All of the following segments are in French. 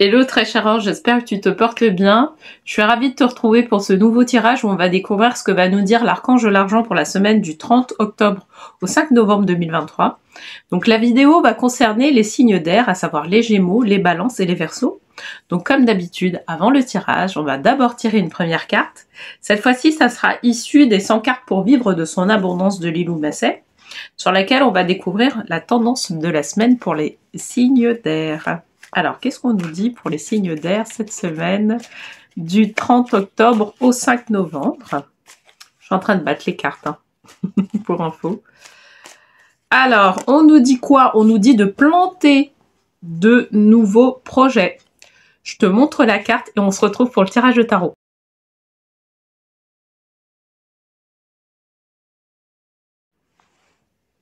Hello très cher ange, j'espère que tu te portes bien. Je suis ravie de te retrouver pour ce nouveau tirage où on va découvrir ce que va nous dire l'archange de l'argent pour la semaine du 30 octobre au 5 novembre 2023. Donc la vidéo va concerner les signes d'air, à savoir les Gémeaux, les Balances et les Verseaux. Donc comme d'habitude, avant le tirage, on va d'abord tirer une première carte. Cette fois-ci, ça sera issu des 100 cartes pour vivre de son abondance de Lilou Masset, sur laquelle on va découvrir la tendance de la semaine pour les signes d'air. Alors, qu'est-ce qu'on nous dit pour les signes d'air cette semaine du 30 octobre au 5 novembre? Je suis en train de battre les cartes, hein, pour info. Alors, on nous dit quoi? On nous dit de planter de nouveaux projets. Je te montre la carte et on se retrouve pour le tirage de tarot.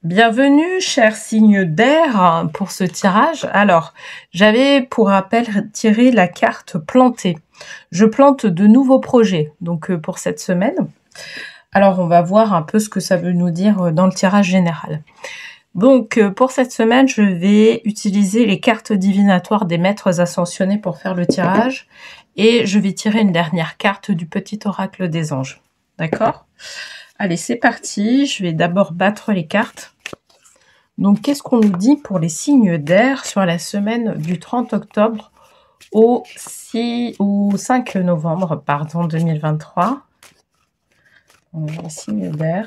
Bienvenue, chers signes d'air, pour ce tirage. Alors, j'avais pour rappel tiré la carte planter. Je plante de nouveaux projets, donc pour cette semaine. Alors, on va voir un peu ce que ça veut nous dire dans le tirage général. Donc, pour cette semaine, je vais utiliser les cartes divinatoires des maîtres ascensionnés pour faire le tirage. Et je vais tirer une dernière carte du petit oracle des anges. D'accord ? Allez, c'est parti. Je vais d'abord battre les cartes. Donc, qu'est-ce qu'on nous dit pour les signes d'air sur la semaine du 30 octobre au 5 novembre, pardon, 2023. Les signes d'air.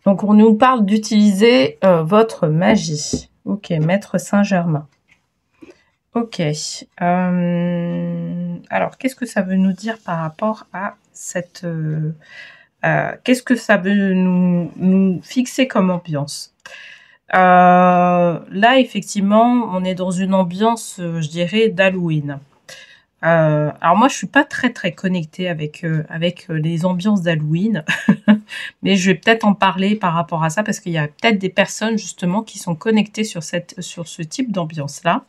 Donc, on nous parle d'utiliser votre magie. Ok, Maître Saint-Germain. Ok. Alors, qu'est-ce que ça veut nous dire par rapport à cette... qu'est-ce que ça veut nous fixer comme ambiance? Là, effectivement, on est dans une ambiance, je dirais, d'Halloween. Alors moi, je suis pas très connectée avec les ambiances d'Halloween, mais je vais peut-être en parler par rapport à ça parce qu'il y a peut-être des personnes justement qui sont connectées sur ce type d'ambiance-là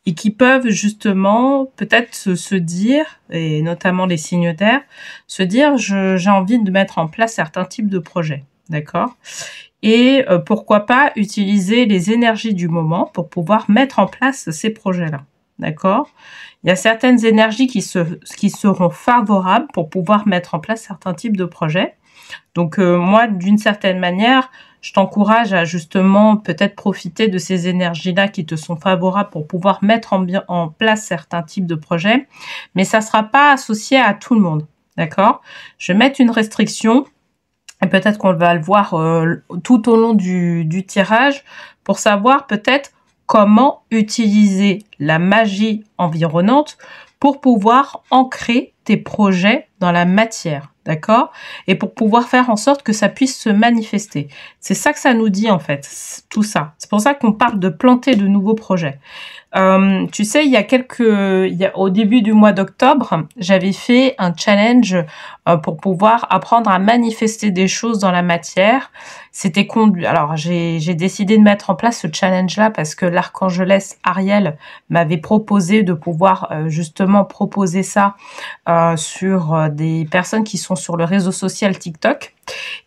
et qui peuvent justement peut-être se dire, et notamment les signes d'air, se dire j'ai envie de mettre en place certains types de projets, d'accord? Et pourquoi pas utiliser les énergies du moment pour pouvoir mettre en place ces projets-là, d'accord? Il y a certaines énergies qui seront favorables pour pouvoir mettre en place certains types de projets. Donc moi, d'une certaine manière, je t'encourage à justement peut-être profiter de ces énergies-là qui te sont favorables pour pouvoir mettre en place certains types de projets. Mais ça ne sera pas associé à tout le monde, d'accord? Je vais mettre une restriction, et peut-être qu'on va le voir tout au long du tirage, pour savoir peut-être comment utiliser la magie environnante pour pouvoir ancrer tes projets dans la matière, d'accord? Et pour pouvoir faire en sorte que ça puisse se manifester. C'est ça que ça nous dit en fait, tout ça. C'est pour ça qu'on parle de planter de nouveaux projets. Tu sais, au début du mois d'octobre, j'avais fait un challenge pour pouvoir apprendre à manifester des choses dans la matière. C'était conduit. Alors, j'ai décidé de mettre en place ce challenge-là parce que l'archangelesse Ariel m'avait proposé de pouvoir justement proposer ça sur des personnes qui sont sur le réseau social TikTok.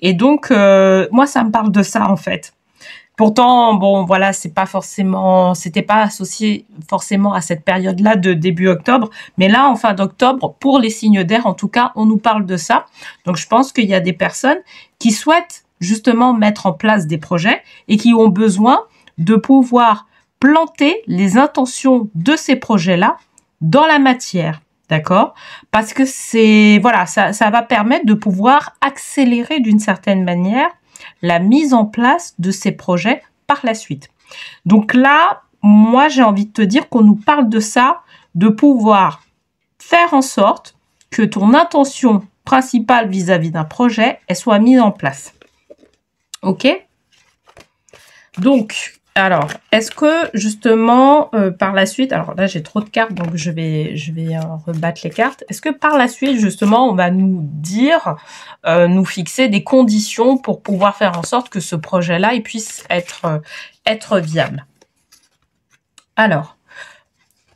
Et donc, moi, ça me parle de ça en fait. Pourtant, bon, voilà, c'était pas associé forcément à cette période-là de début octobre, mais là, en fin d'octobre, pour les signes d'air, en tout cas, on nous parle de ça. Donc, je pense qu'il y a des personnes qui souhaitent justement mettre en place des projets et qui ont besoin de pouvoir planter les intentions de ces projets-là dans la matière. D'accord? Parce que ça va permettre de pouvoir accélérer d'une certaine manière la mise en place de ces projets par la suite. Donc là, moi, j'ai envie de te dire qu'on nous parle de ça, de pouvoir faire en sorte que ton intention principale vis-à-vis d'un projet, elle soit mise en place. Ok? Donc, alors, est-ce que justement, par la suite, alors là j'ai trop de cartes, donc je vais rebattre les cartes. Est-ce que par la suite, justement, on va nous dire, nous fixer des conditions pour pouvoir faire en sorte que ce projet-là, il puisse être viable? Alors,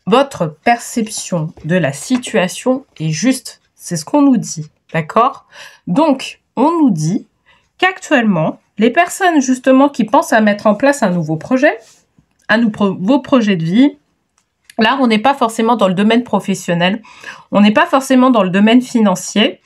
votre perception de la situation est juste, c'est ce qu'on nous dit, d'accord? Donc, on nous dit qu'actuellement, les personnes justement qui pensent à mettre en place un nouveau projet, à vos projets de vie. Là, on n'est pas forcément dans le domaine professionnel. On n'est pas forcément dans le domaine financier.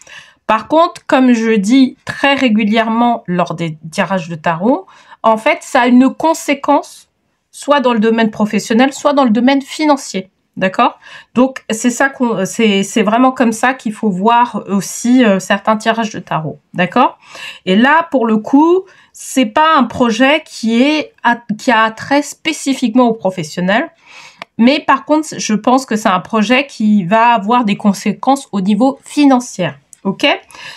Par contre, comme je dis très régulièrement lors des tirages de tarot, en fait, ça a une conséquence soit dans le domaine professionnel, soit dans le domaine financier. D'accord? Donc, c'est vraiment comme ça qu'il faut voir aussi certains tirages de tarot. D'accord? Et là, pour le coup, c'est pas un projet qui a trait spécifiquement aux professionnels. Mais par contre, je pense que c'est un projet qui va avoir des conséquences au niveau financier. Ok?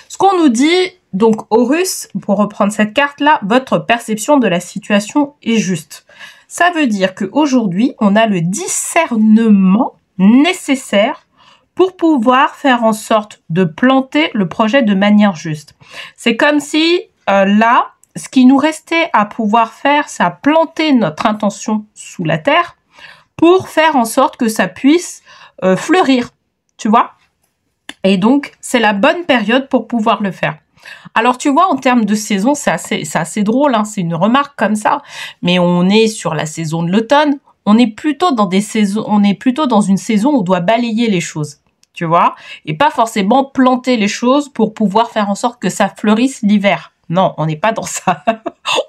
Ce qu'on nous dit, donc Horus, pour reprendre cette carte-là, votre perception de la situation est juste. Ça veut dire qu'aujourd'hui, on a le discernement nécessaire pour pouvoir faire en sorte de planter le projet de manière juste. C'est comme si, là, ce qui nous restait à pouvoir faire, c'est à planter notre intention sous la terre, pour faire en sorte que ça puisse fleurir, tu vois. Et donc, c'est la bonne période pour pouvoir le faire. Alors, tu vois, en termes de saison, c'est assez drôle, hein, c'est une remarque comme ça, mais on est sur la saison de l'automne, on est plutôt dans une saison où on doit balayer les choses, tu vois, et pas forcément planter les choses pour pouvoir faire en sorte que ça fleurisse l'hiver. Non, on n'est pas dans ça.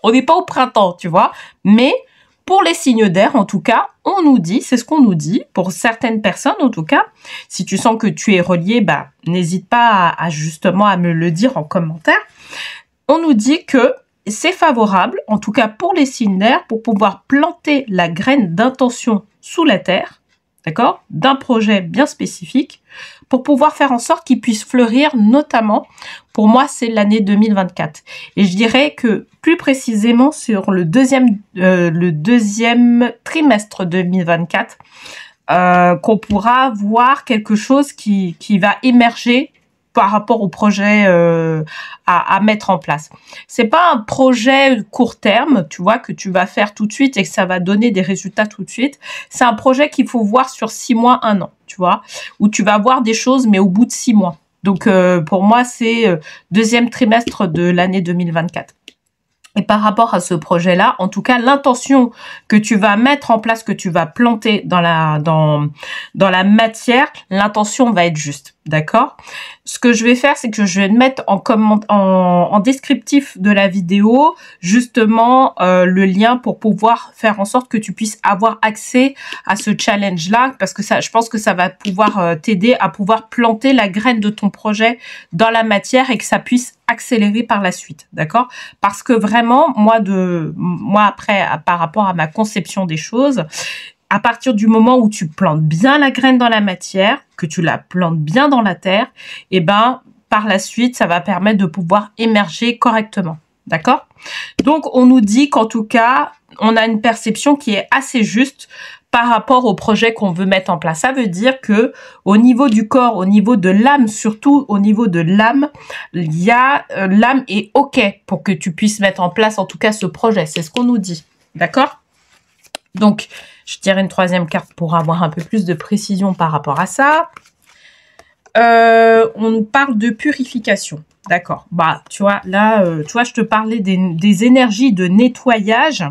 On n'est pas au printemps, tu vois, mais pour les signes d'air, en tout cas, on nous dit, c'est ce qu'on nous dit, pour certaines personnes en tout cas, si tu sens que tu es relié, bah, n'hésite pas justement à me le dire en commentaire. On nous dit que c'est favorable, en tout cas pour les signes d'air, pour pouvoir planter la graine d'intention sous la terre, d'accord, d'un projet bien spécifique, pour pouvoir faire en sorte qu'il puisse fleurir, notamment, pour moi, c'est l'année 2024. Et je dirais que plus précisément sur le deuxième trimestre 2024, qu'on pourra voir quelque chose qui va émerger par rapport au projet à mettre en place. C'est pas un projet court terme, tu vois, que tu vas faire tout de suite et que ça va donner des résultats tout de suite. C'est un projet qu'il faut voir sur 6 mois, 1 an, tu vois, où tu vas voir des choses, mais au bout de 6 mois. Donc, pour moi, c'est deuxième trimestre de l'année 2024. Et par rapport à ce projet-là, en tout cas, l'intention que tu vas mettre en place, que tu vas planter dans la matière, l'intention va être juste, d'accord? Ce que je vais faire, c'est que je vais mettre en descriptif de la vidéo, justement, le lien pour pouvoir faire en sorte que tu puisses avoir accès à ce challenge-là, parce que ça, je pense que ça va pouvoir t'aider à pouvoir planter la graine de ton projet dans la matière et que ça puisse accélérer par la suite, d'accord? Parce que vraiment, moi après, par rapport à ma conception des choses, à partir du moment où tu plantes bien la graine dans la matière, que tu la plantes bien dans la terre, et ben par la suite, ça va permettre de pouvoir émerger correctement, d'accord? Donc, on nous dit qu'en tout cas, on a une perception qui est assez juste par rapport au projet qu'on veut mettre en place. Ça veut dire que au niveau du corps, au niveau de l'âme, surtout au niveau de l'âme, l'âme est OK pour que tu puisses mettre en place en tout cas ce projet. C'est ce qu'on nous dit. D'accord? Donc, je tirerai une troisième carte pour avoir un peu plus de précision par rapport à ça. On nous parle de purification. D'accord. Bah, tu vois, là, je te parlais des énergies de nettoyage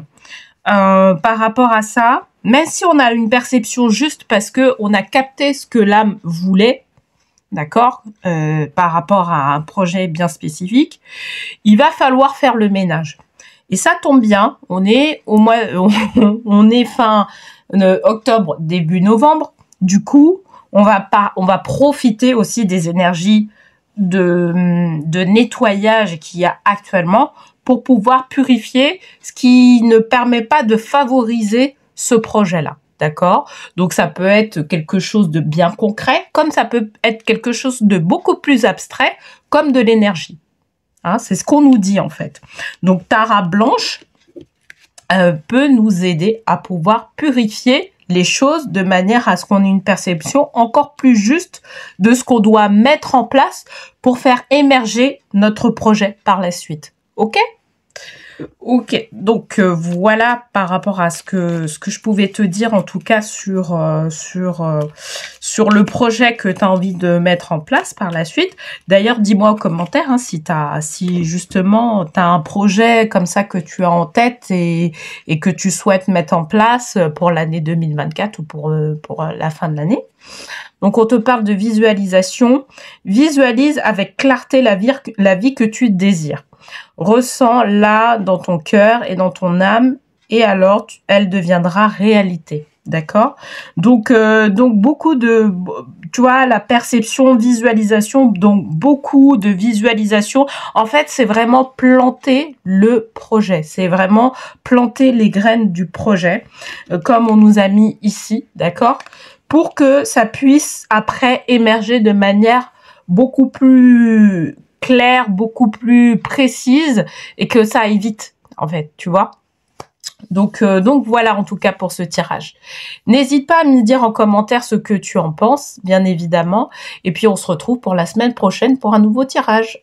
par rapport à ça. Même si on a une perception juste parce que on a capté ce que l'âme voulait, d'accord, par rapport à un projet bien spécifique, il va falloir faire le ménage. Et ça tombe bien, on est fin octobre, début novembre. Du coup, on va profiter aussi des énergies de nettoyage qu'il y a actuellement pour pouvoir purifier, ce qui ne permet pas de favoriser ce projet-là, d'accord? Donc, ça peut être quelque chose de bien concret, comme ça peut être quelque chose de beaucoup plus abstrait, comme de l'énergie. Hein, c'est ce qu'on nous dit, en fait. Donc, Tara Blanche peut nous aider à pouvoir purifier les choses de manière à ce qu'on ait une perception encore plus juste de ce qu'on doit mettre en place pour faire émerger notre projet par la suite. OK? OK, donc voilà par rapport à ce que je pouvais te dire en tout cas sur le projet que tu as envie de mettre en place par la suite. D'ailleurs, dis-moi en commentaire, hein, si justement tu as un projet comme ça que tu as en tête et que tu souhaites mettre en place pour l'année 2024 ou pour la fin de l'année. Donc on te parle de visualisation. Visualise avec clarté la vie que tu désires. Ressens-la dans ton cœur et dans ton âme et alors elle deviendra réalité. D'accord? Donc beaucoup de, tu vois, la perception, visualisation, donc beaucoup de visualisation. En fait, c'est vraiment planter le projet. C'est vraiment planter les graines du projet, comme on nous a mis ici, d'accord? Pour que ça puisse après émerger de manière beaucoup plus claire, beaucoup plus précise et que ça aille vite, en fait, tu vois. Donc voilà en tout cas pour ce tirage. N'hésite pas à me dire en commentaire ce que tu en penses, bien évidemment. Et puis on se retrouve pour la semaine prochaine pour un nouveau tirage.